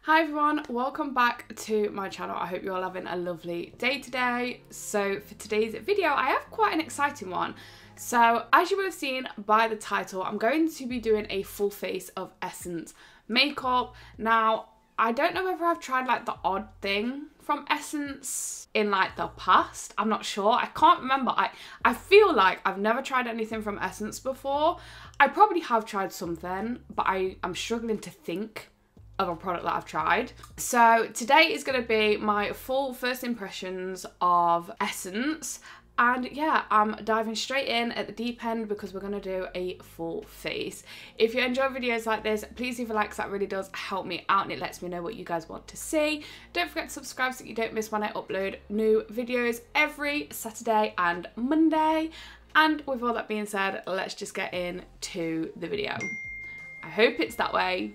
Hi everyone, welcome back to my channel. I hope you're all having a lovely day today. So for today's video, I have quite an exciting one. So as you will have seen by the title, I'm going to be doing a full face of Essence makeup. Now, I don't know whether I've tried like the odd thing from Essence in like the past. I'm not sure. I can't remember. I feel like I've never tried anything from Essence before. I probably have tried something, but I'm struggling to think of a product that I've tried. So today is going to be my full first impressions of Essence, and yeah, I'm diving straight in at the deep end because we're going to do a full face. If you enjoy videos like this, please leave a like, because that really does help me out and it lets me know what you guys want to see. Don't forget to subscribe so that you don't miss when I upload new videos every Saturday and Monday. And with all that being said, let's just get into the video. I hope it's that way.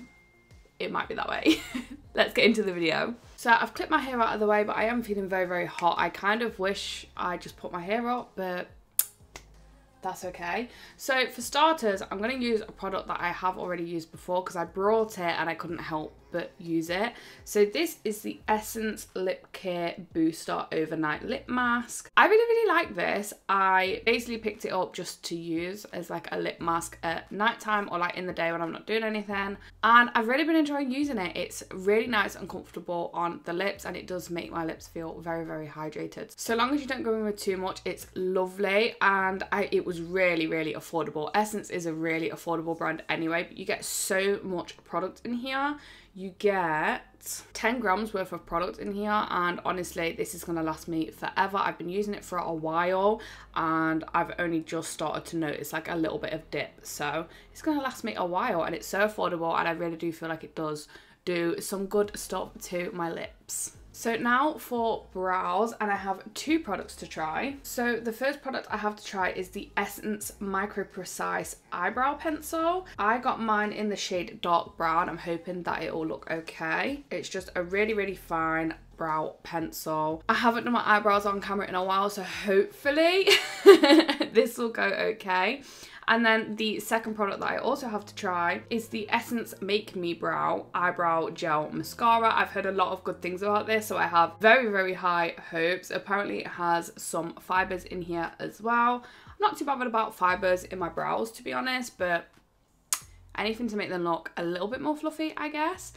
It might be that way. Let's get into the video. So I've clipped my hair out of the way, but I am feeling very, very hot. I kind of wish I just put my hair up, but that's okay. So for starters, I'm going to use a product that I have already used before because I brought it and I couldn't help but use it. So this is the Essence Lip Care Booster Overnight Lip Mask. I really, really like this. I basically picked it up just to use as like a lip mask at nighttime or like in the day when I'm not doing anything. And I've really been enjoying using it. It's really nice and comfortable on the lips, and it does make my lips feel very, very hydrated. So long as you don't go in with too much, it's lovely. And it was really, really affordable. Essence is a really affordable brand anyway, but you get so much product in here. You get 10 grams worth of product in here, and honestly this is going to last me forever. I've been using it for a while and I've only just started to notice like a little bit of dip, so it's going to last me a while, and it's so affordable, and I really do feel like it does do some good stuff to my lips. So now for brows, and I have two products to try. So the first product I have to try is the Essence Micro Precise Eyebrow Pencil. I got mine in the shade Dark Brown. I'm hoping that it will look okay. It's just a really, really fine brow pencil. I haven't done my eyebrows on camera in a while, so hopefully this will go okay. And then the second product that I also have to try is the Essence Make Me Brow Eyebrow Gel Mascara. I've heard a lot of good things about this, so I have very, very high hopes. Apparently it has some fibres in here as well. I'm not too bothered about fibres in my brows, to be honest, but anything to make them look a little bit more fluffy, I guess.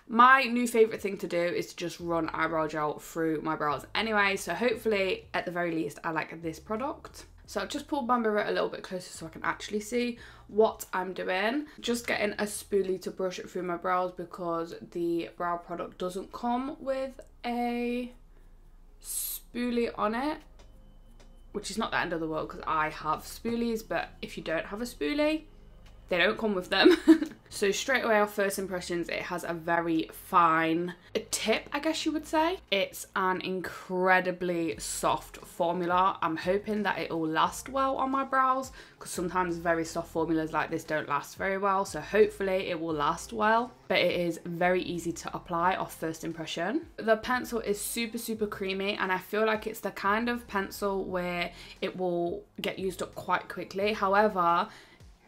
My new favourite thing to do is to just run eyebrow gel through my brows anyway, so hopefully at the very least I like this product. So I've just pulled my mirror a little bit closer so I can actually see what I'm doing. Just getting a spoolie to brush it through my brows because the brow product doesn't come with a spoolie on it, which is not the end of the world because I have spoolies, but if you don't have a spoolie, they don't come with them. So straight away off first impressions, it has a very fine tip, I guess you would say. It's an incredibly soft formula. I'm hoping that it will last well on my brows because sometimes very soft formulas like this don't last very well. So hopefully it will last well, but it is very easy to apply off first impression. The pencil is super, super creamy, and I feel like it's the kind of pencil where it will get used up quite quickly. However,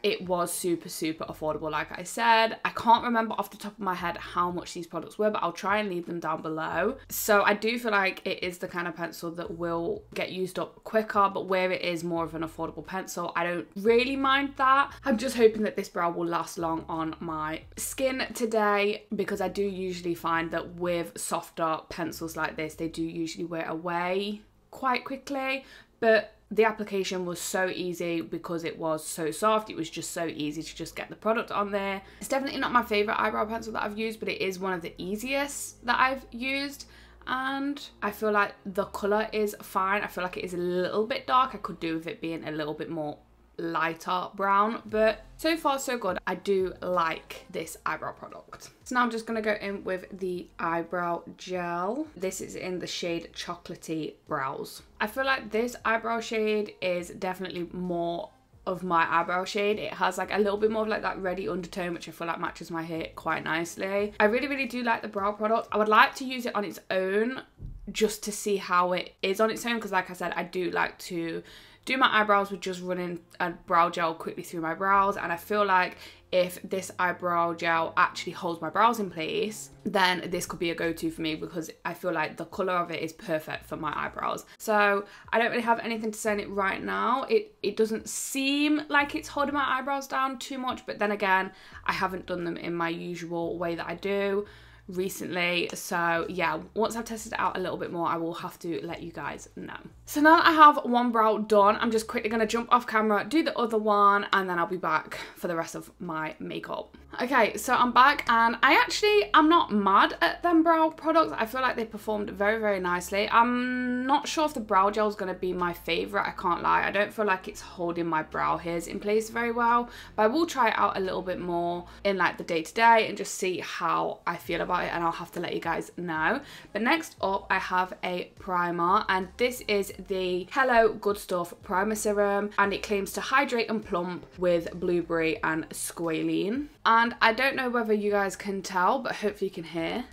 it was super, super affordable, like I said. I can't remember off the top of my head how much these products were, but I'll try and leave them down below. So I do feel like it is the kind of pencil that will get used up quicker, but where it is more of an affordable pencil, I don't really mind that. I'm just hoping that this brow will last long on my skin today, because I do usually find that with softer pencils like this, they do usually wear away quite quickly, but the application was so easy because it was so soft. It was just so easy to just get the product on there. It's definitely not my favourite eyebrow pencil that I've used, but it is one of the easiest that I've used. And I feel like the colour is fine. I feel like it is a little bit dark. I could do with it being a little bit more lighter brown, but so far so good. I do like this eyebrow product. So now I'm just going to go in with the eyebrow gel. This is in the shade Chocolatey Brows. I feel like this eyebrow shade is definitely more of my eyebrow shade. It has like a little bit more of like that reddy undertone, which I feel like matches my hair quite nicely. I really, really do like the brow product. I would like to use it on its own just to see how it is on its own, because like I said, I do like to do my eyebrows with just running a brow gel quickly through my brows, and I feel like if this eyebrow gel actually holds my brows in place, then this could be a go-to for me, because I feel like the colour of it is perfect for my eyebrows. So I don't really have anything to say on it right now. It doesn't seem like it's holding my eyebrows down too much, but then again, I haven't done them in my usual way that I do recently. So yeah, once I've tested it out a little bit more, I will have to let you guys know. So now that I have one brow done, I'm just quickly going to jump off camera, do the other one, and then I'll be back for the rest of my makeup. Okay, so I'm back, and I'm not mad at them brow products. I feel like they performed very, very nicely. I'm not sure if the brow gel is going to be my favourite, I can't lie. I don't feel like it's holding my brow hairs in place very well, but I will try it out a little bit more in like the day-to-day and just see how I feel about it, and I'll have to let you guys know. But next up, I have a primer, and this is the Hello Good Stuff Primer Serum, and it claims to hydrate and plump with blueberry and squalene. And I don't know whether you guys can tell, but hopefully you can hear.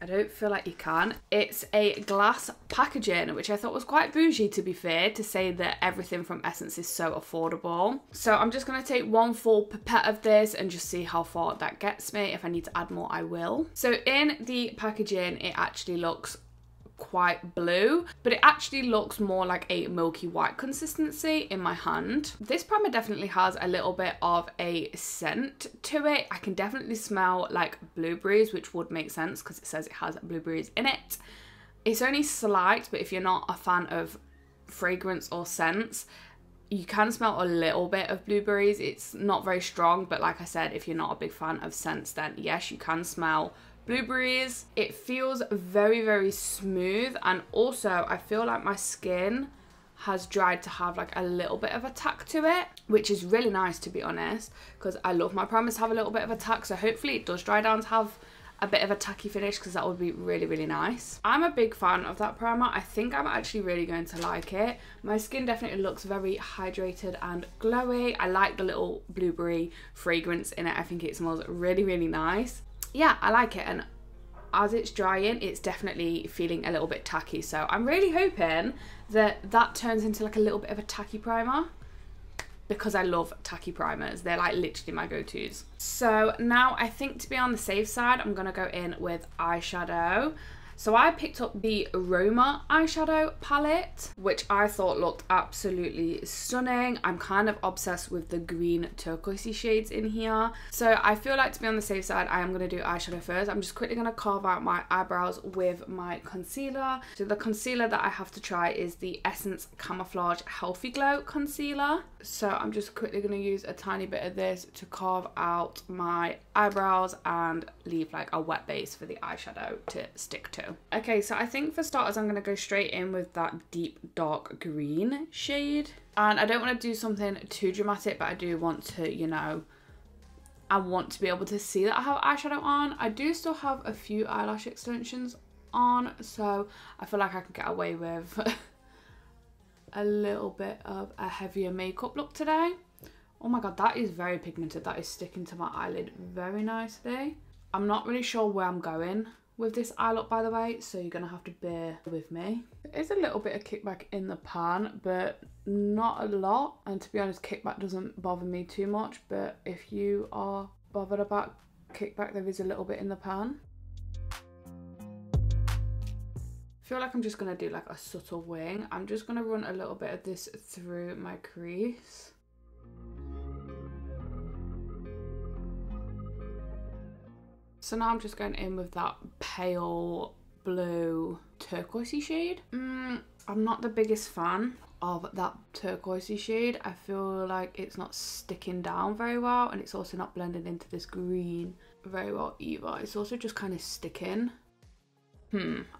I don't feel like you can. It's a glass packaging, which I thought was quite bougie, to be fair, to say that everything from Essence is so affordable. So I'm just going to take one full pipette of this and just see how far that gets me. If I need to add more, I will. So in the packaging, it actually looks quite blue, but it actually looks more like a milky white consistency in my hand. This primer definitely has a little bit of a scent to it. I can definitely smell like blueberries, which would make sense because it says it has blueberries in it. It's only slight, but if you're not a fan of fragrance or scents, you can smell a little bit of blueberries. It's not very strong, but like I said, if you're not a big fan of scents, then yes, you can smell blueberries. It feels very, very smooth, and also I feel like my skin has dried to have like a little bit of a tack to it, which is really nice, to be honest, because I love my primers to have a little bit of a tack. So hopefully it does dry down to have a bit of a tacky finish, because that would be really, really nice. I'm a big fan of that primer. I think I'm actually really going to like it. My skin definitely looks very hydrated and glowy. I like the little blueberry fragrance in it. I think it smells really, really nice. Yeah, I like it, and as it's drying, it's definitely feeling a little bit tacky. So I'm really hoping that that turns into like a little bit of a tacky primer, because I love tacky primers. They're like literally my go-tos. So now I think, to be on the safe side, I'm gonna go in with eyeshadow. So I picked up the Aroma eyeshadow palette, which I thought looked absolutely stunning. I'm kind of obsessed with the green turquoisey shades in here. So I feel like, to be on the safe side, I am going to do eyeshadow first. I'm just quickly going to carve out my eyebrows with my concealer. So the concealer that I have to try is the Essence Camouflage Healthy Glow Concealer. So I'm just quickly going to use a tiny bit of this to carve out my eyebrows and leave like a wet base for the eyeshadow to stick to. Okay, so I think for starters, I'm going to go straight in with that deep dark green shade. And I don't want to do something too dramatic, but I do want to, you know, I want to be able to see that I have eyeshadow on. I do still have a few eyelash extensions on, so I feel like I can get away with a little bit of a heavier makeup look today. Oh my god, that is very pigmented. That is sticking to my eyelid very nicely. I'm not really sure where I'm going with this eye look, by the way, so you're gonna have to bear with me. There is a little bit of kickback in the pan, but not a lot, and to be honest, kickback doesn't bother me too much, but if you are bothered about kickback, there is a little bit in the pan. I feel like I'm just gonna do like a subtle wing. I'm just gonna run a little bit of this through my crease. So now I'm just going in with that pale blue turquoisey shade. I'm not the biggest fan of that turquoisey shade. I feel like it's not sticking down very well, and it's also not blending into this green very well either. It's also just kind of sticking.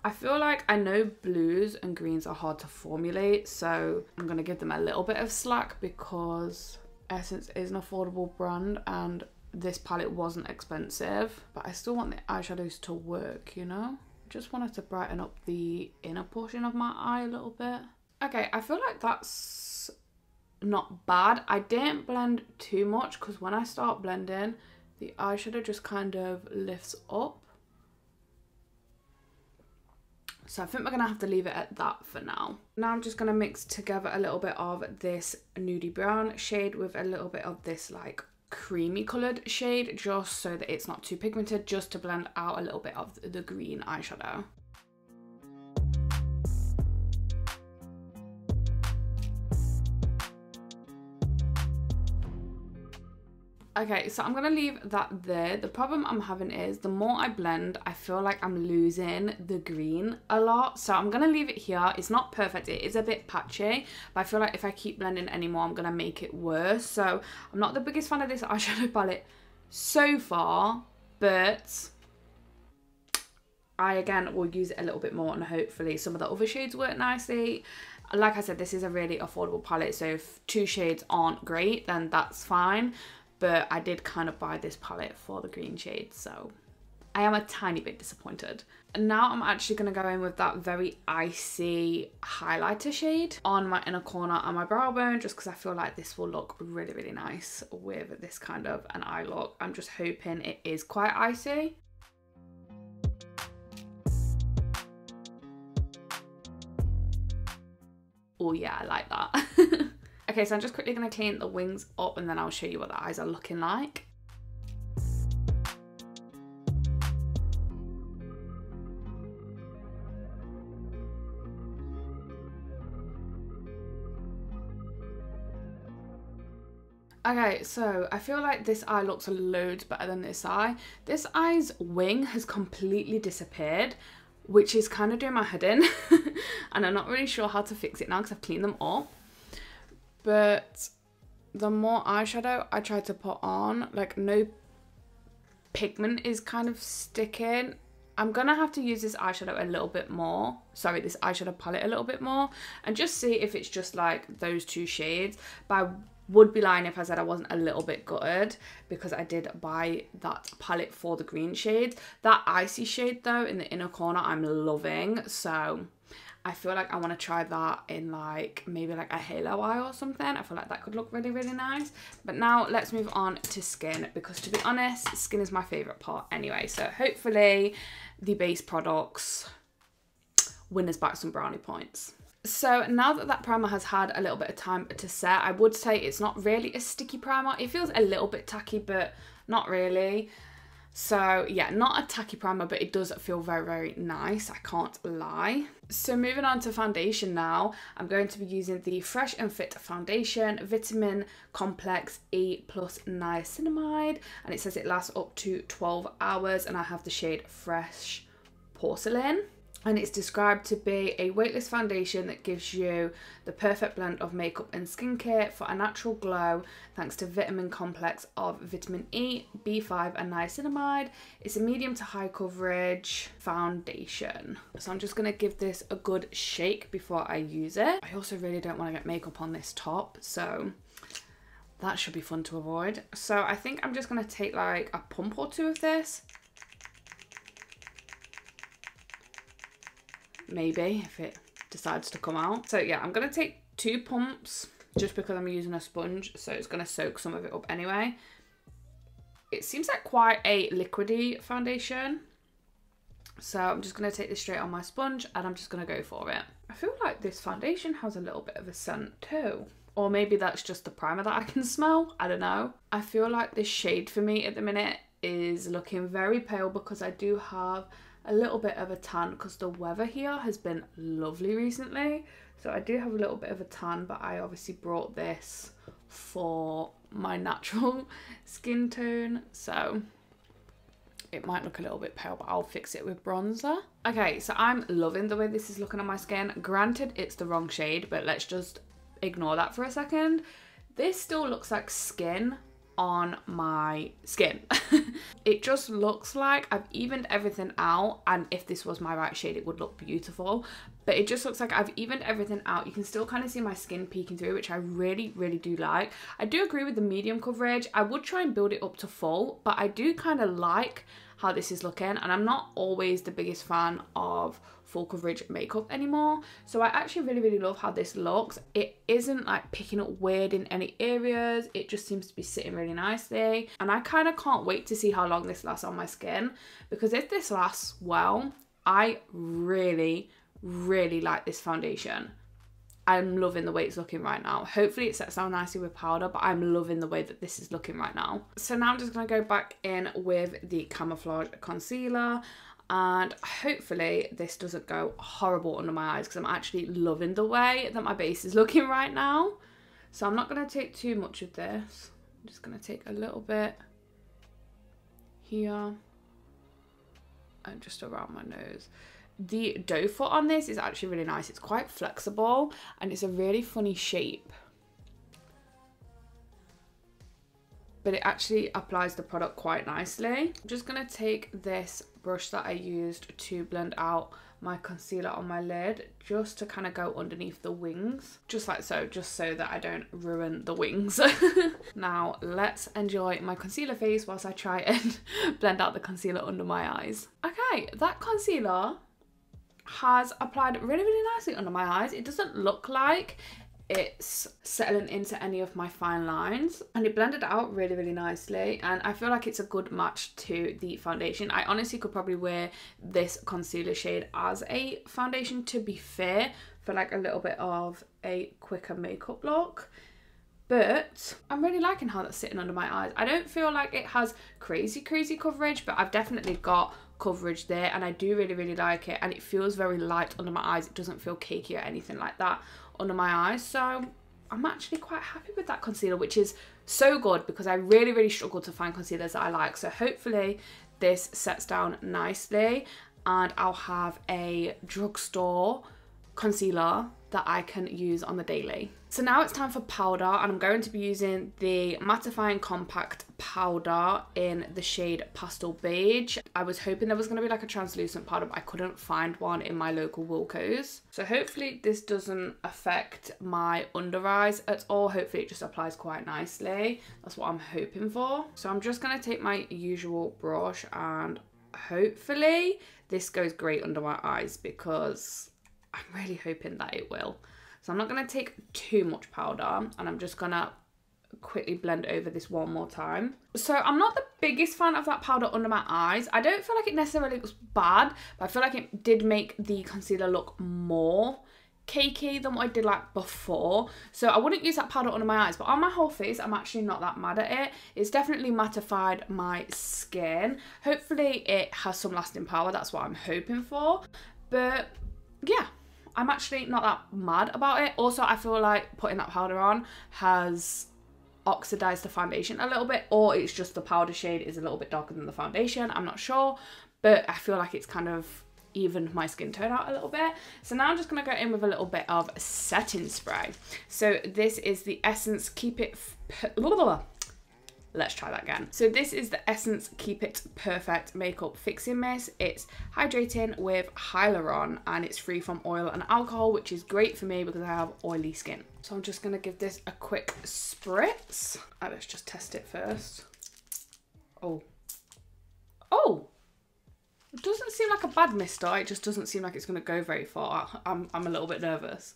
I feel like I know blues and greens are hard to formulate, so I'm going to give them a little bit of slack because Essence is an affordable brand and this palette wasn't expensive, but I still want the eyeshadows to work, you know? Just wanted to brighten up the inner portion of my eye a little bit. Okay, I feel like that's not bad. I didn't blend too much because when I start blending, the eyeshadow just kind of lifts up. So I think we're going to have to leave it at that for now. Now I'm just going to mix together a little bit of this nudie brown shade with a little bit of this like creamy coloured shade, just so that it's not too pigmented, just to blend out a little bit of the green eyeshadow. Okay, so I'm going to leave that there. The problem I'm having is the more I blend, I feel like I'm losing the green a lot. So I'm going to leave it here. It's not perfect. It is a bit patchy, but I feel like if I keep blending anymore, I'm going to make it worse. So I'm not the biggest fan of this eyeshadow palette so far, but I, again, will use it a little bit more and hopefully some of the other shades work nicely. Like I said, this is a really affordable palette. So if 2 shades aren't great, then that's fine. But I did kind of buy this palette for the green shades, so I am a tiny bit disappointed. And now I'm actually going to go in with that very icy highlighter shade on my inner corner and my brow bone, just because I feel like this will look really, really nice with this kind of an eye look. I'm just hoping it is quite icy. Oh yeah, I like that. Okay, so I'm just quickly going to clean the wings up and then I'll show you what the eyes are looking like. Okay, so I feel like this eye looks loads better than this eye. This eye's wing has completely disappeared, which is kind of doing my head in. And I'm not really sure how to fix it now because I've cleaned them up. But the more eyeshadow I try to put on, like no pigment is kind of sticking. I'm gonna have to use this eyeshadow a little bit more. Sorry, this eyeshadow palette a little bit more and just see if it's just like those 2 shades. But I would be lying if I said I wasn't a little bit gutted because I did buy that palette for the green shades. That icy shade though in the inner corner I'm loving, so I feel like I want to try that in like maybe like a halo eye or something. I feel like that could look really, really nice. But now let's move on to skin, because to be honest, skin is my favourite part anyway. So hopefully the base products win us back some brownie points. So now that that primer has had a little bit of time to set, I would say it's not really a sticky primer. It feels a little bit tacky, but not really. So yeah, not a tacky primer, but it does feel very, very nice, I can't lie. So moving on to foundation now, I'm going to be using the Fresh and Fit Foundation Vitamin Complex E Plus Niacinamide, and it says it lasts up to 12 hours, and I have the shade Fresh Porcelain. And it's described to be a weightless foundation that gives you the perfect blend of makeup and skincare for a natural glow thanks to vitamin complex of vitamin E, B5 and niacinamide. It's a medium to high coverage foundation. So I'm just going to give this a good shake before I use it. I also really don't want to get makeup on this top, so that should be fun to avoid. So I think I'm just going to take like a pump or 2 of this. Maybe if it decides to come out. So yeah, I'm gonna take 2 pumps just because I'm using a sponge, so it's gonna soak some of it up anyway. It seems like quite a liquidy foundation, so I'm just gonna take this straight on my sponge and I'm just gonna go for it. I feel like this foundation has a little bit of a scent too, or maybe that's just the primer that I can smell, I don't know. I feel like this shade for me at the minute is looking very pale because I do have a little bit of a tan because the weather here has been lovely recently, so I do have a little bit of a tan, but I obviously brought this for my natural skin tone, so it might look a little bit pale, but I'll fix it with bronzer. Okay, so I'm loving the way this is looking on my skin. Granted, it's the wrong shade, but let's just ignore that for a second. This still looks like skin on my skin. It just looks like I've evened everything out, and if this was my right shade it would look beautiful, but it just looks like I've evened everything out. You can still kind of see my skin peeking through, which I really, really do like. I do agree with the medium coverage. I would try and build it up to full, but I do kind of like how this is looking, and I'm not always the biggest fan of full coverage makeup anymore, so I actually really, really love how this looks. It isn't like picking up weird in any areas, it just seems to be sitting really nicely, and I kind of can't wait to see how long this lasts on my skin, because if this lasts well, I really, really like this foundation. I'm loving the way it's looking right now. Hopefully it sets down nicely with powder, but I'm loving the way that this is looking right now. So now I'm just going to go back in with the Camouflage Concealer, and hopefully this doesn't go horrible under my eyes, because I'm actually loving the way that my base is looking right now. So I'm not going to take too much of this. I'm just going to take a little bit here and just around my nose. The doe foot on this is actually really nice. It's quite flexible and it's a really funny shape, but it actually applies the product quite nicely. I'm just going to take this brush that I used to blend out my concealer on my lid, just to kind of go underneath the wings, just like so, just so that I don't ruin the wings. Now let's enjoy my concealer face whilst I try and blend out the concealer under my eyes. Okay, that concealer has applied really, really nicely under my eyes. It doesn't look like it's settling into any of my fine lines, and it blended out really, really nicely, and I feel like it's a good match to the foundation. I honestly could probably wear this concealer shade as a foundation, to be fair, for like a little bit of a quicker makeup look. But I'm really liking how that's sitting under my eyes. I don't feel like it has crazy coverage, but I've definitely got coverage there, and I do really, really like it, and it feels very light under my eyes. It doesn't feel cakey or anything like that under my eyes. So I'm actually quite happy with that concealer, which is so good, because I really, really struggle to find concealers that I like. So hopefully this sets down nicely, and I'll have a drugstore concealer that I can use on the daily. So now it's time for powder, and I'm going to be using the mattifying compact powder in the shade Pastel Beige. I was hoping there was going to be like a translucent powder, but I couldn't find one in my local Wilko's. So hopefully this doesn't affect my under eyes at all. Hopefully it just applies quite nicely. That's what I'm hoping for. So I'm just going to take my usual brush, and hopefully this goes great under my eyes, because I'm really hoping that it will. So I'm not going to take too much powder, and I'm just going to quickly blend over this one more time. So I'm not the biggest fan of that powder under my eyes. I don't feel like it necessarily looks bad, but I feel like it did make the concealer look more cakey than what I did like before. So I wouldn't use that powder under my eyes, but on my whole face I'm actually not that mad at it. It's definitely mattified my skin. Hopefully it has some lasting power. That's what I'm hoping for. But yeah, I'm actually not that mad about it. Also, I feel like putting that powder on has oxidized the foundation a little bit, or it's just the powder shade is a little bit darker than the foundation. I'm not sure, but I feel like it's kind of evened my skin tone out a little bit. So now I'm just going to go in with a little bit of setting spray. So this is the Essence Keep It... Let's try that again. So this is the Essence Keep It Perfect Makeup Fixing Mist. It's hydrating with hyaluron, and it's free from oil and alcohol, which is great for me because I have oily skin. So I'm just going to give this a quick spritz. Let's just test it first. Oh. It doesn't seem like a bad mister. It just doesn't seem like it's going to go very far. I'm a little bit nervous.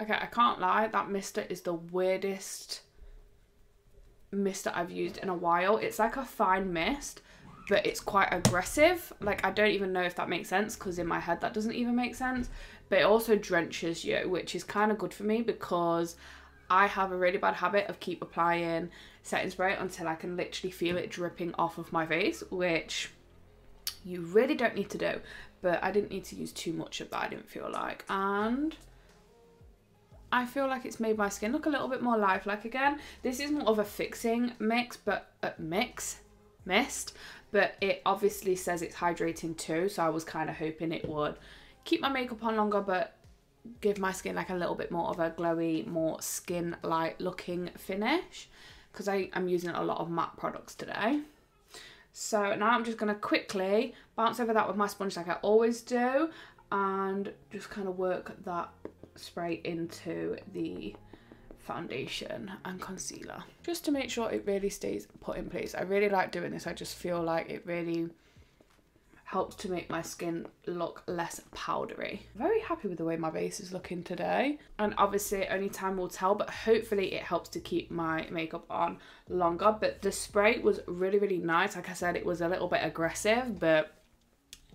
Okay, I can't lie. That mister is the weirdest mist that I've used in a while. It's like a fine mist, but it's quite aggressive. Like, I don't even know if that makes sense, because in my head that doesn't even make sense. But it also drenches you, which is kind of good for me, because I have a really bad habit of keep applying setting spray until I can literally feel it dripping off of my face, which you really don't need to do. But I didn't need to use too much of that, I didn't feel like. And I feel like it's made my skin look a little bit more lifelike again. This is more of a fixing mist, but it obviously says it's hydrating too, so I was kind of hoping it would keep my makeup on longer, but give my skin like a little bit more of a glowy, more skin-like looking finish, because I'm using a lot of matte products today. So now I'm just going to quickly bounce over that with my sponge like I always do, and just kind of work that spray into the foundation and concealer, just to make sure it really stays put in place. I really like doing this. I just feel like it really helps to make my skin look less powdery. Very happy with the way my base is looking today, and obviously only time will tell, but hopefully it helps to keep my makeup on longer. But the spray was really, really nice. Like I said, it was a little bit aggressive, but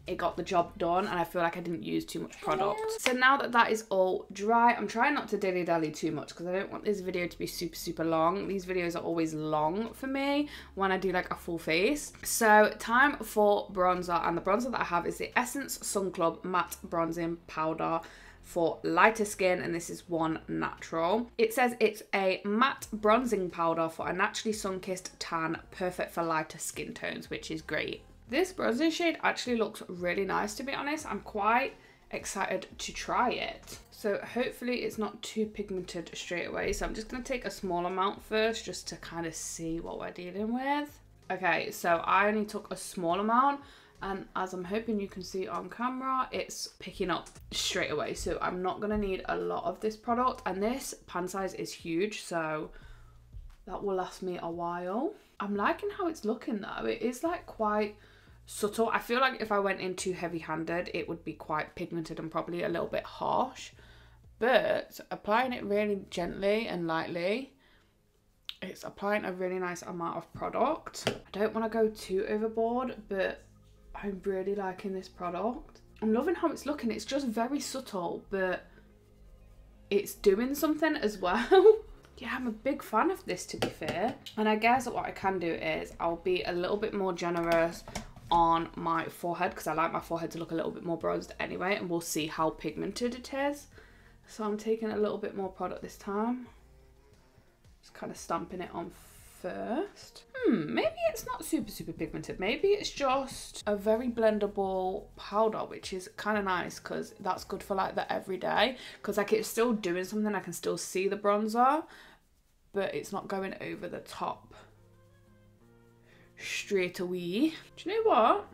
it got the job done, and I feel like I didn't use too much product. So now that that is all dry, I'm trying not to dilly-dally too much because I don't want this video to be super, super long. These videos are always long for me when I do like a full face. So time for bronzer, and the bronzer that I have is the Essence Sun Club Matte Bronzing Powder for lighter skin, and this is one natural. It says it's a matte bronzing powder for a naturally sun-kissed tan, perfect for lighter skin tones, which is great. This bronzing shade actually looks really nice, to be honest. I'm quite excited to try it. So hopefully it's not too pigmented straight away. So I'm just going to take a small amount first just to kind of see what we're dealing with. Okay, so I only took a small amount, and as I'm hoping you can see on camera, it's picking up straight away. So I'm not going to need a lot of this product, and this pan size is huge, so that will last me a while. I'm liking how it's looking though. It is like quite subtle. I feel like if I went in too heavy-handed, it would be quite pigmented and probably a little bit harsh. But applying it really gently and lightly, it's applying a really nice amount of product. I don't want to go too overboard, but I'm really liking this product. I'm loving how it's looking. It's just very subtle, but it's doing something as well. Yeah, I'm a big fan of this, to be fair. And I guess what I can do is I'll be a little bit more generous on my forehead because I like my forehead to look a little bit more bronzed anyway, and we'll see how pigmented it is. So I'm taking a little bit more product this time. Just kind of stamping it on first. Maybe it's not super, super pigmented. Maybe it's just a very blendable powder, which is kind of nice because that's good for like the everyday. Because like it's still doing something. I can still see the bronzer, but it's not going over the top straight away. Do you know what?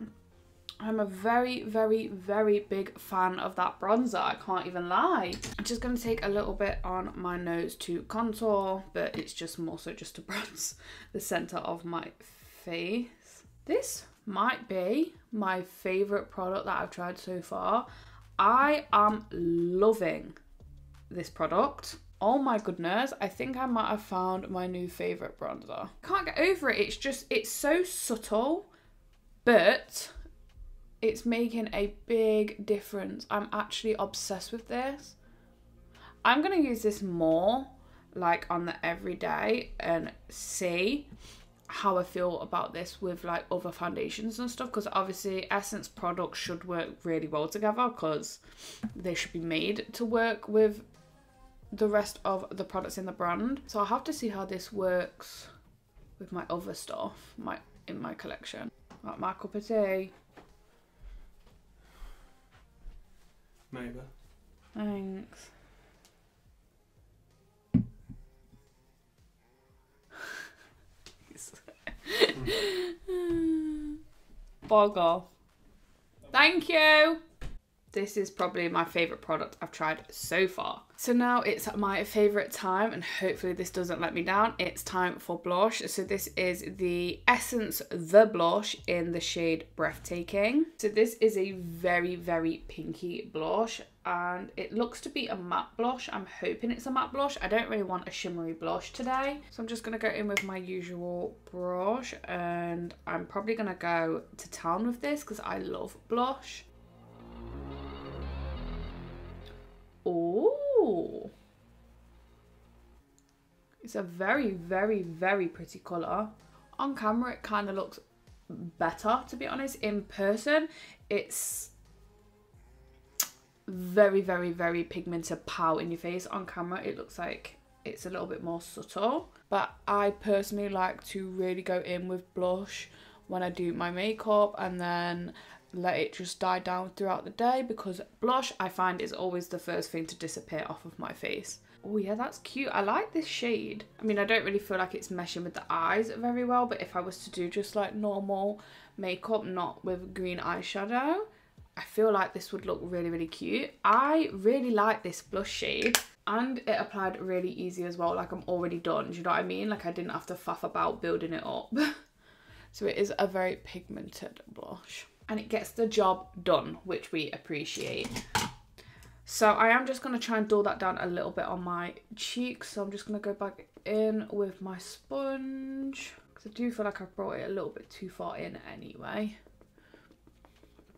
I'm a very, very, very big fan of that bronzer. I can't even lie. I'm just going to take a little bit on my nose to contour, but it's just more so just to bronze the center of my face. This might be my favorite product that I've tried so far. I am loving this product. Oh my goodness, I think I might have found my new favorite bronzer. Can't get over it. It's just, it's so subtle, but it's making a big difference. I'm actually obsessed with this. I'm gonna use this more like on the everyday and see how I feel about this with like other foundations and stuff, because obviously Essence products should work really well together because they should be made to work with the rest of the products in the brand. So I'll have to see how this works with my other stuff in my collection. Like my cup of tea. Maybe. Thanks. Bog off. Thank you. This is probably my favourite product I've tried so far. So now it's my favourite time, and hopefully this doesn't let me down. It's time for blush. So this is the Essence The Blush in the shade Breathtaking. So this is a very, very pinky blush, and it looks to be a matte blush. I'm hoping it's a matte blush. I don't really want a shimmery blush today. So I'm just going to go in with my usual brush, and I'm probably going to go to town with this because I love blush. Oh, it's a very, very, very pretty colour. On camera it kind of looks better, to be honest. In person it's very, very, very pigmented pow in your face. On camera it looks like it's a little bit more subtle, but I personally like to really go in with blush when I do my makeup and then let it just die down throughout the day, because blush I find is always the first thing to disappear off of my face. Oh yeah, that's cute. I like this shade. I mean, I don't really feel like it's meshing with the eyes very well, but if I was to do just like normal makeup, not with green eyeshadow, I feel like this would look really, really cute. I really like this blush shade, and it applied really easy as well. Like I'm already done, do you know what I mean? Like I didn't have to faff about building it up. So it is a very pigmented blush, and it gets the job done, which we appreciate. So I am just going to try and dull that down a little bit on my cheeks. So I'm just going to go back in with my sponge, because I do feel like I've brought it a little bit too far in anyway.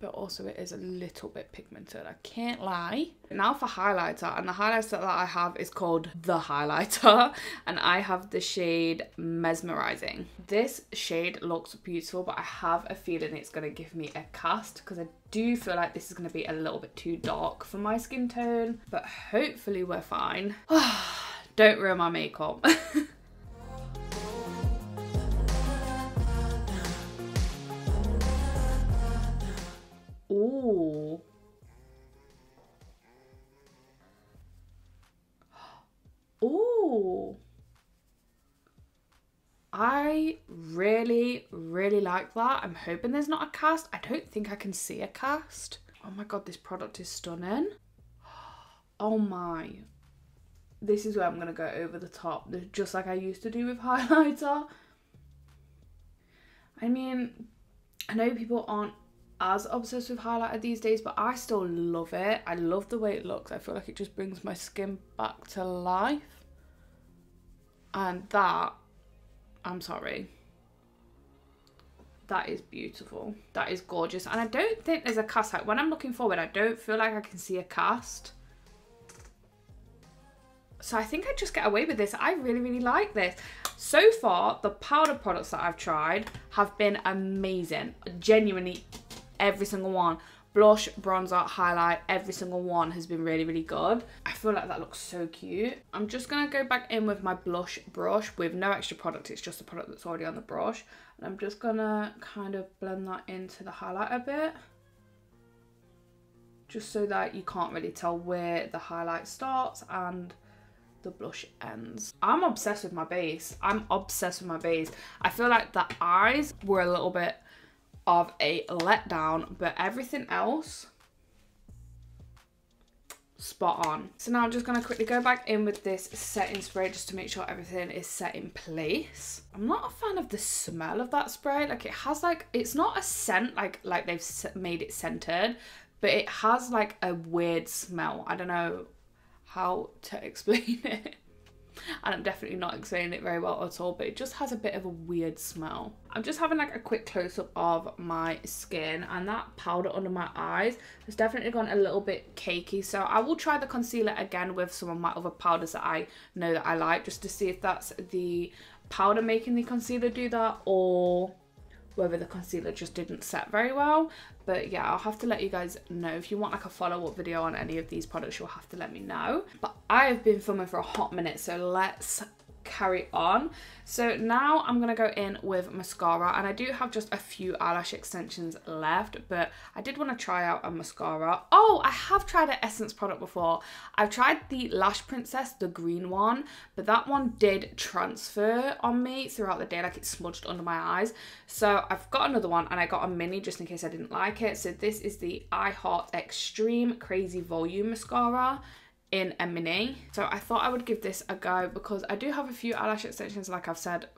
but also it is a little bit pigmented, I can't lie. Now for highlighter, and the highlighter that I have is called The Highlighter, and I have the shade Mesmerizing. This shade looks beautiful, but I have a feeling it's going to give me a cast, because I do feel like this is going to be a little bit too dark for my skin tone, but hopefully we're fine. Don't ruin my makeup. Ooh. Ooh. I really like that. I'm hoping there's not a cast. I don't think I can see a cast. Oh my god, this product is stunning. Oh my. This is where I'm going to go over the top, just like I used to do with highlighter. I mean, I know people aren't as obsessed with highlighter these days, but I still love it. I love the way it looks. I feel like it just brings my skin back to life. And that, I'm sorry, that is beautiful. That is gorgeous. And I don't think there's a cast. Like when I'm looking forward, I don't feel like I can see a cast. So I think I just get away with this. I really like this. So far, the powder products that I've tried have been amazing. Genuinely, every single one. Blush, bronzer, highlight, every single one has been really good. I feel like that looks so cute. I'm just going to go back in with my blush brush with no extra product. It's just the product that's already on the brush. And I'm just going to kind of blend that into the highlight a bit. Just so that you can't really tell where the highlight starts and the blush ends. I'm obsessed with my base. I'm obsessed with my base. I feel like the eyes were a little bit of a letdown, but everything else spot on. So now I'm just going to quickly go back in with this setting spray just to make sure everything is set in place. I'm not a fan of the smell of that spray. Like it has like, it's not a scent like they've made it scented, but it has like a weird smell. I don't know how to explain it. And I'm definitely not explaining it very well at all, but it just has a bit of a weird smell. I'm just having like a quick close-up of my skin, and that powder under my eyes has definitely gone a little bit cakey. So I will try the concealer again with some of my other powders that I know that I like, just to see if that's the powder making the concealer do that, or whether the concealer just didn't set very well. But yeah, I'll have to let you guys know. If you want like a follow-up video on any of these products, you'll have to let me know. But I have been filming for a hot minute, so let's carry on. So now I'm gonna go in with mascara, and I do have just a few eyelash extensions left, but I did want to try out a mascara. Oh, I have tried an Essence product before. I've tried the Lash Princess, the green one, but that one did transfer on me throughout the day, like it smudged under my eyes. So I've got another one, and I got a mini just in case I didn't like it. So this is the I Heart Extreme Crazy Volume Mascara in a mini. So I thought I would give this a go because I do have a few eyelash extensions, like I've said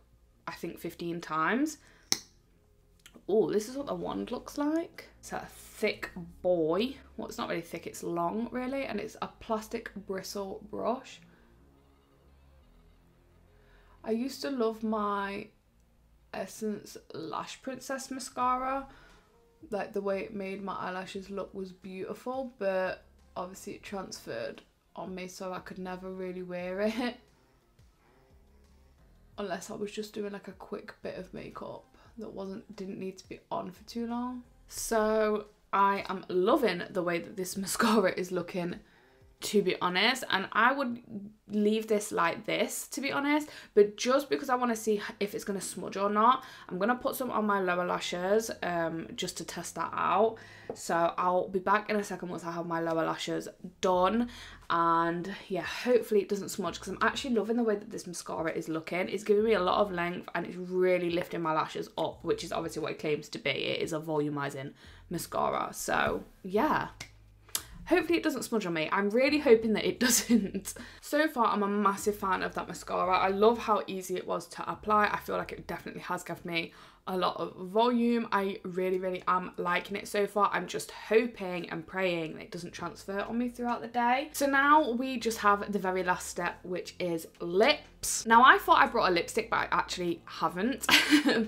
I think 15 times. Oh, this is what the wand looks like. It's a thick boy. Well, it's not really thick, it's long really, and it's a plastic bristle brush. I used to love my Essence Lash Princess mascara. Like the way it made my eyelashes look was beautiful, but obviously it transferred on me, so I could never really wear it unless I was just doing like a quick bit of makeup that didn't need to be on for too long. So I am loving the way that this mascara is looking, to be honest, and I would leave this like this, to be honest, but just because I want to see if it's going to smudge or not, I'm going to put some on my lower lashes just to test that out. So I'll be back in a second once I have my lower lashes done, and yeah, hopefully it doesn't smudge, because I'm actually loving the way that this mascara is looking. It's giving me a lot of length and it's really lifting my lashes up, which is obviously what it claims to be. It is a volumizing mascara. So yeah, hopefully it doesn't smudge on me. I'm really hoping that it doesn't. So far, I'm a massive fan of that mascara. I love how easy it was to apply. I feel like it definitely has given me a lot of volume. I really am liking it so far. I'm just hoping and praying that it doesn't transfer on me throughout the day. So now we just have the very last step, which is lips. Now I thought I brought a lipstick, but I actually haven't.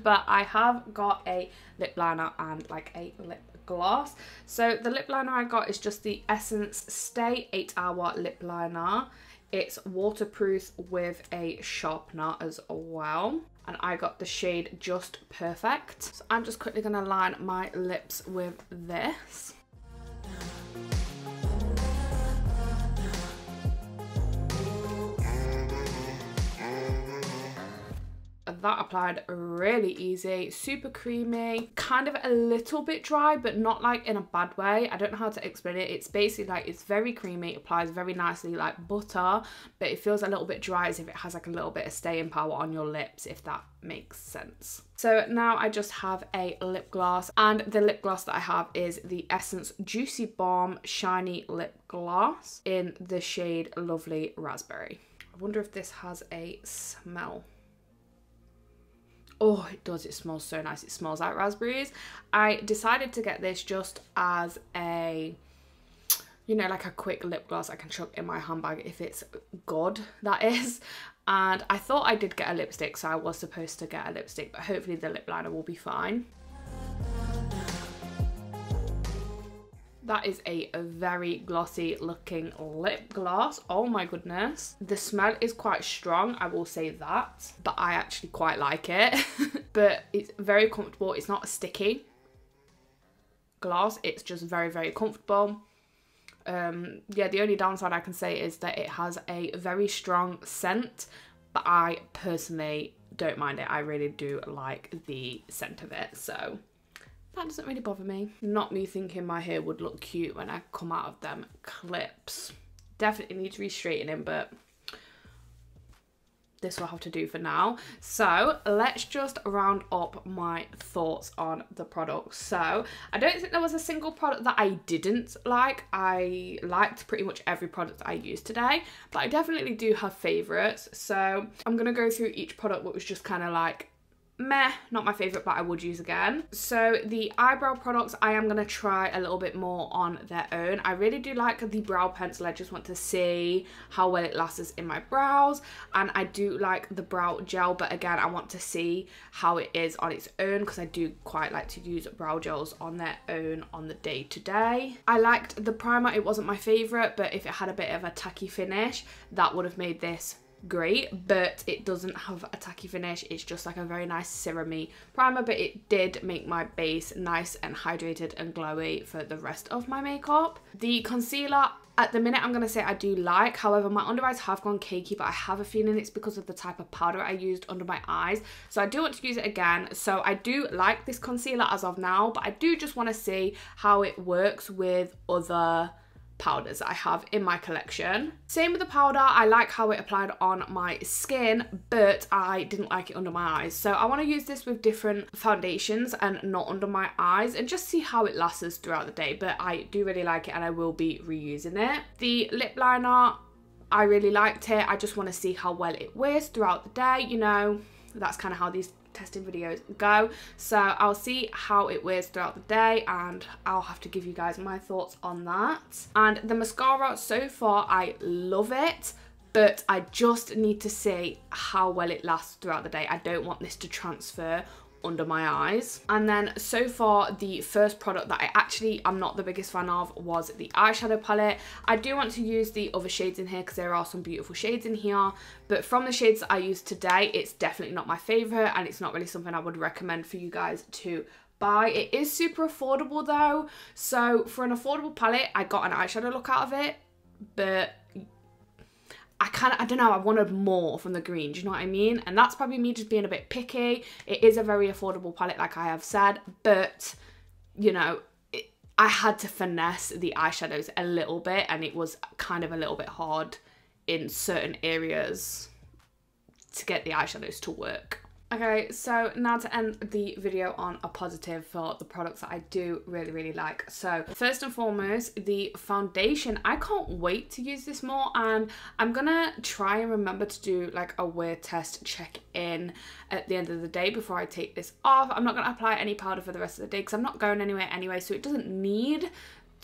But I have got a lip liner and like a lip gloss. So the lip liner I got is just the Essence Stay 8-Hour Lip Liner. It's waterproof with a sharpener as well. And I got the shade Just Perfect. So I'm just quickly going to line my lips with this. That applied really easy, super creamy, kind of a little bit dry, but not like in a bad way. I don't know how to explain it. It's basically like, it's very creamy, it applies very nicely like butter, but it feels a little bit dry as if it has like a little bit of staying power on your lips, if that makes sense. So now I just have a lip gloss, and the lip gloss that I have is the Essence Juicy Balm Shiny Lip Gloss in the shade Lovely Raspberry. I wonder if this has a smell. Oh, it does. It smells so nice. It smells like raspberries. I decided to get this just as a, you know, like a quick lip gloss I can chuck in my handbag if it's good, that is. And I thought I did get a lipstick, so I was supposed to get a lipstick, but hopefully the lip liner will be fine. That is a very glossy looking lip gloss. Oh my goodness. The smell is quite strong, I will say that, but I actually quite like it. But it's very comfortable. It's not a sticky gloss. It's just very, very comfortable. Yeah, the only downside I can say is that it has a very strong scent, but I personally don't mind it. I really do like the scent of it, so that doesn't really bother me. Not me thinking my hair would look cute when I come out of them clips. Definitely need to re-straighten it, but this will have to do for now. So let's just round up my thoughts on the product. So I don't think there was a single product that I didn't like. I liked pretty much every product that I used today, but I definitely do have favorites. So I'm gonna go through each product that was just kind of like meh, not my favorite, but I would use again. So the eyebrow products, I am going to try a little bit more on their own. I really do like the brow pencil. I just want to see how well it lasts in my brows, and I do like the brow gel, but again, I want to see how it is on its own, because I do quite like to use brow gels on their own on the day to day. I liked the primer. It wasn't my favorite, but if it had a bit of a tacky finish, that would have made this great, but it doesn't have a tacky finish. It's just like a very nice serum-y primer, but it did make my base nice and hydrated and glowy for the rest of my makeup. The concealer, at the minute, I'm going to say I do like. However, my under eyes have gone cakey, but I have a feeling it's because of the type of powder I used under my eyes. So I do want to use it again. So I do like this concealer as of now, but I do just want to see how it works with other powders that I have in my collection. Same with the powder. I like how it applied on my skin, but I didn't like it under my eyes. So I want to use this with different foundations and not under my eyes, and just see how it lasts throughout the day. But I do really like it, and I will be reusing it. The lip liner, I really liked it. I just want to see how well it wears throughout the day. You know, that's kind of how these testing videos go, so I'll see how it wears throughout the day, and I'll have to give you guys my thoughts on that. And the mascara, so far I love it, but I just need to see how well it lasts throughout the day. I don't want this to transfer under my eyes. And then so far, the first product that I'm not the biggest fan of was the eyeshadow palette. I do want to use the other shades in here because there are some beautiful shades in here, but from the shades that I used today, it's definitely not my favorite, and it's not really something I would recommend for you guys to buy. It is super affordable though, so for an affordable palette, I got an eyeshadow look out of it, but I don't know, I wanted more from the green, do you know what I mean? And that's probably me just being a bit picky. It is a very affordable palette, like I have said, but, you know, I had to finesse the eyeshadows a little bit, and it was kind of a little bit hard in certain areas to get the eyeshadows to work. Okay, so now to end the video on a positive for the products that I do really, really like. So first and foremost, the foundation. I can't wait to use this more, and I'm gonna try and remember to do like a wear test check-in at the end of the day before I take this off. I'm not gonna apply any powder for the rest of the day because I'm not going anywhere anyway, so it doesn't need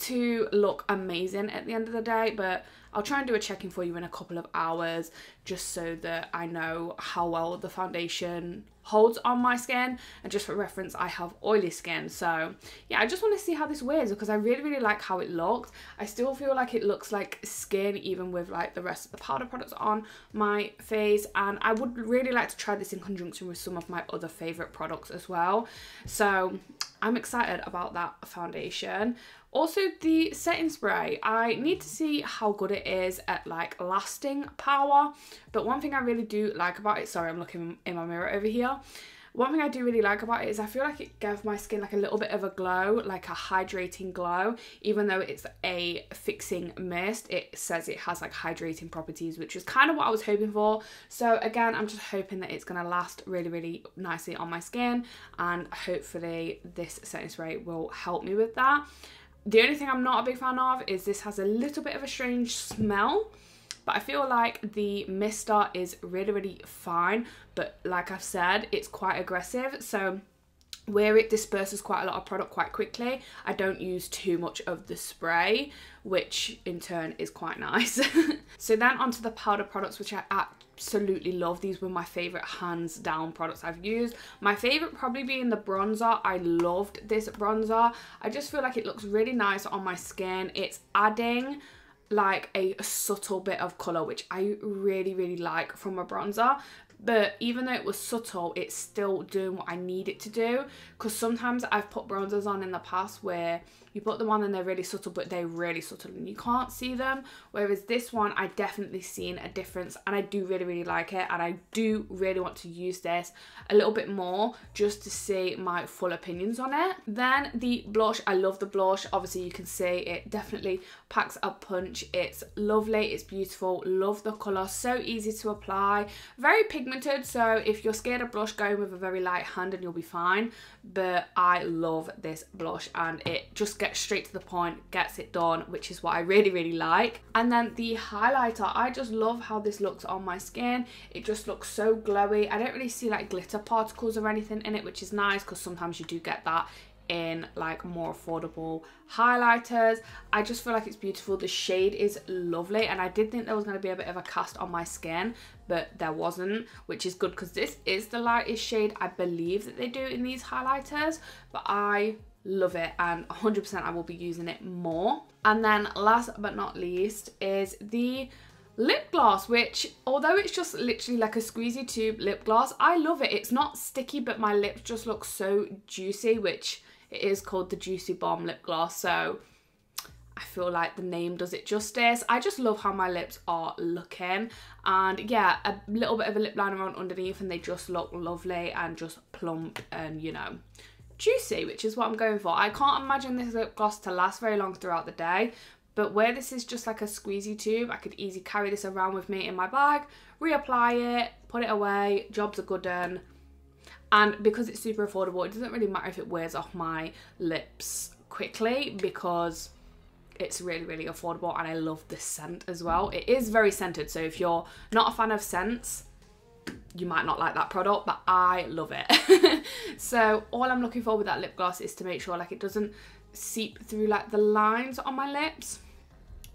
to look amazing at the end of the day, but I'll try and do a check-in for you in a couple of hours just so that I know how well the foundation holds on my skin. And just for reference, I have oily skin, so yeah, I just want to see how this wears because I really like how it looks. I still feel like it looks like skin even with like the rest of the powder products on my face, and I would really like to try this in conjunction with some of my other favorite products as well, so I'm excited about that foundation. Also, the setting spray, I need to see how good it is at like lasting power, but one thing I really do like about it, sorry I'm looking in my mirror over here, one thing I do really like about it is I feel like it gave my skin like a little bit of a glow, like a hydrating glow. Even though it's a fixing mist, it says it has like hydrating properties, which is kind of what I was hoping for. So again, I'm just hoping that it's going to last really nicely on my skin, and hopefully this setting spray will help me with that. The only thing I'm not a big fan of is this has a little bit of a strange smell, but I feel like the mister is really fine, but like I've said, it's quite aggressive, so where it disperses quite a lot of product quite quickly, I don't use too much of the spray, which in turn is quite nice. So then onto the powder products, which I absolutely love. These were my favorite hands down products I've used. My favorite probably being the bronzer. I loved this bronzer. I just feel like it looks really nice on my skin. It's adding like a subtle bit of colour, which I really like from a bronzer. But even though it was subtle, it's still doing what I need it to do, because sometimes I've put bronzers on in the past where you put them on and they're really subtle, but they're really subtle and you can't see them, whereas this one I definitely seen a difference, and I do really like it, and I do really want to use this a little bit more just to see my full opinions on it. Then the blush, I love the blush. Obviously you can see it definitely packs a punch. It's lovely, it's beautiful, love the colour, so easy to apply, very pigmented, so if you're scared of blush, go with a very light hand and you'll be fine. But I love this blush, and it just gets straight to the point, gets it done, which is what I really like. And then the highlighter, I just love how this looks on my skin. It just looks so glowy. I don't really see like glitter particles or anything in it, which is nice because sometimes you do get that in like more affordable highlighters. I just feel like it's beautiful. The shade is lovely, and I did think there was going to be a bit of a cast on my skin, but there wasn't, which is good because this is the lightest shade I believe that they do in these highlighters, but I love it and 100% I will be using it more. And then last but not least is the lip gloss, which although it's just literally like a squeezy tube lip gloss, I love it. It's not sticky, but my lips just look so juicy, which it is called the Juicy Bomb lip gloss, so I feel like the name does it justice. I just love how my lips are looking, and yeah, a little bit of a lip liner on underneath and they just look lovely and just plump and, you know, juicy, which is what I'm going for. I can't imagine this lip gloss to last very long throughout the day, but where this is just like a squeezy tube, I could easily carry this around with me in my bag, reapply it, put it away, jobs are good done. And because it's super affordable, it doesn't really matter if it wears off my lips quickly because it's really affordable, and I love the scent as well. It is very scented, so if you're not a fan of scents, you might not like that product, but I love it. So all I'm looking for with that lip gloss is to make sure like it doesn't seep through like the lines on my lips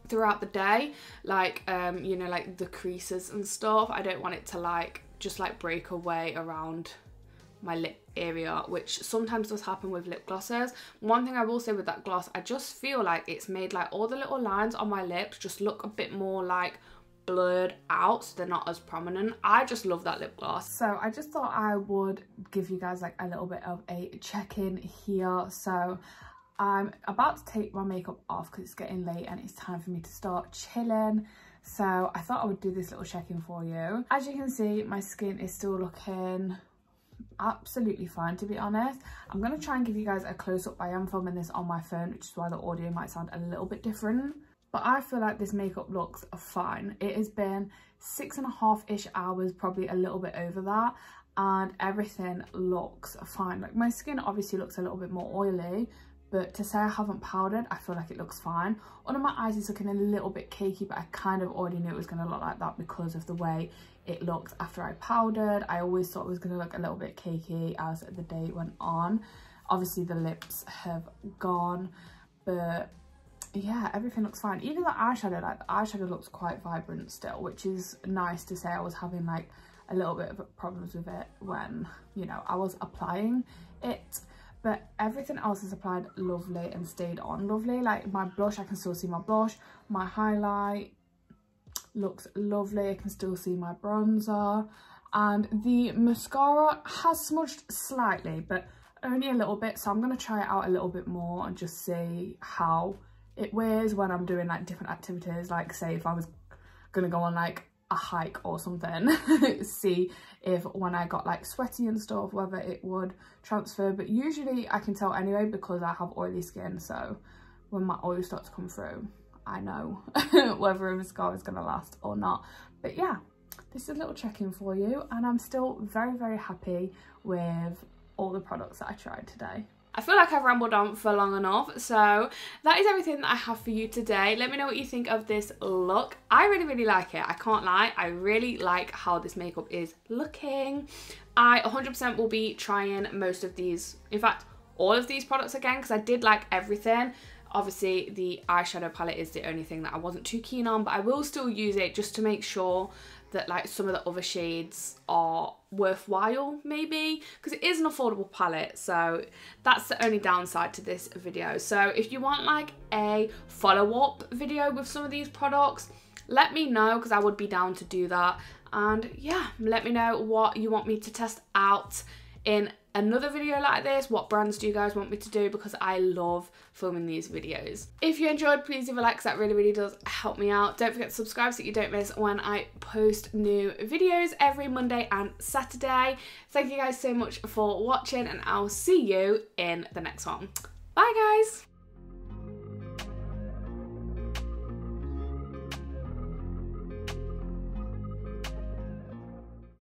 throughout the day, like you know, like the creases and stuff. I don't want it to like just like break away around my lip area, which sometimes does happen with lip glosses. One thing I will say with that gloss, I just feel like it's made like all the little lines on my lips just look a bit more like blurred out, so they're not as prominent. I just love that lip gloss. So I just thought I would give you guys like a little bit of a check-in here. So I'm about to take my makeup off because it's getting late and it's time for me to start chilling. So I thought I would do this little check-in for you. As you can see, my skin is still looking absolutely fine, to be honest. I'm going to try and give you guys a close-up. I am filming this on my phone, which is why the audio might sound a little bit different, but I feel like this makeup looks fine. It has been 6.5-ish hours, probably a little bit over that, and everything looks fine. Like my skin obviously looks a little bit more oily, but to say I haven't powdered, I feel like it looks fine. Under my eyes is looking a little bit cakey, but I kind of already knew it was going to look like that because of the way it looked after I powdered. I always thought it was going to look a little bit cakey as the day went on. Obviously the lips have gone, but yeah, everything looks fine. Even the eyeshadow, like the eyeshadow looks quite vibrant still, which is nice to say. I was having like a little bit of problems with it when, you know, I was applying it, but everything else is applied lovely and stayed on lovely. Like my blush, I can still see my blush. My highlight looks lovely. I can still see my bronzer, and the mascara has smudged slightly, but only a little bit. So I'm going to try it out a little bit more and just see how it wears when I'm doing like different activities. Like say if I was going to go on like a hike or something, see if when I got like sweaty and stuff whether it would transfer. But usually I can tell anyway because I have oily skin, so when my oil starts to come through I know whether a mascara is going to last or not. But yeah, this is a little check-in for you, and I'm still very happy with all the products that I tried today. I feel like I've rambled on for long enough, so that is everything that I have for you today. Let me know what you think of this look. I really like it. I can't lie. I really like how this makeup is looking. I 100% will be trying most of these, in fact, all of these products again, because I did like everything. Obviously, the eyeshadow palette is the only thing that I wasn't too keen on, but I will still use it just to make sure that like some of the other shades are worthwhile, maybe, because it is an affordable palette. So that's the only downside to this video. So if you want like a follow-up video with some of these products, let me know, because I would be down to do that. And yeah, let me know what you want me to test out in another video like this. What brands do you guys want me to do, because I love filming these videos. If you enjoyed, please leave a like, because that really does help me out. Don't forget to subscribe so you don't miss when I post new videos every Monday and Saturday. Thank you guys so much for watching, and I'll see you in the next one. Bye guys.